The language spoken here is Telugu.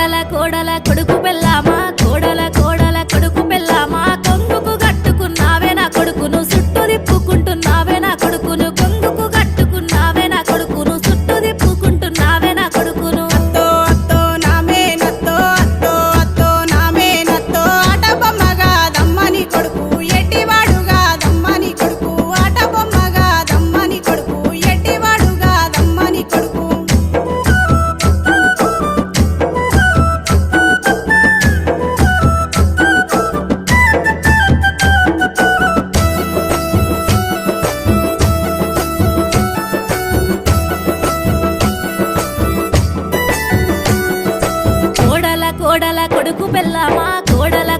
కోడల కొడుకు పెళ్ళామా కోడల కొడుకు పెళ్ళామా కొంగుకు కట్టుకున్నావే నా కొడుకును చుట్టూ తిప్పుకుంటున్నావే నా కొడుకును కొంగుకు కట్టుకున్నావే నా కొడుకును చుట్టూ తిప్పుకుంటున్నావే నా కొడుకును అత్తో అత్తో నామే నత్తో అత్తో అత్తో నామే నత్తో ఆట బొమ్మగా దమ్మని కొడుకు ఎట్టివాడుగా దమ్మని కొడుకు ఆట బొమ్మగా దమ్మని కొడుకు ఎట్టివాడుగా దమ్మని కొడుకు కోడల కొడుకు పెళ్ళామా కోడల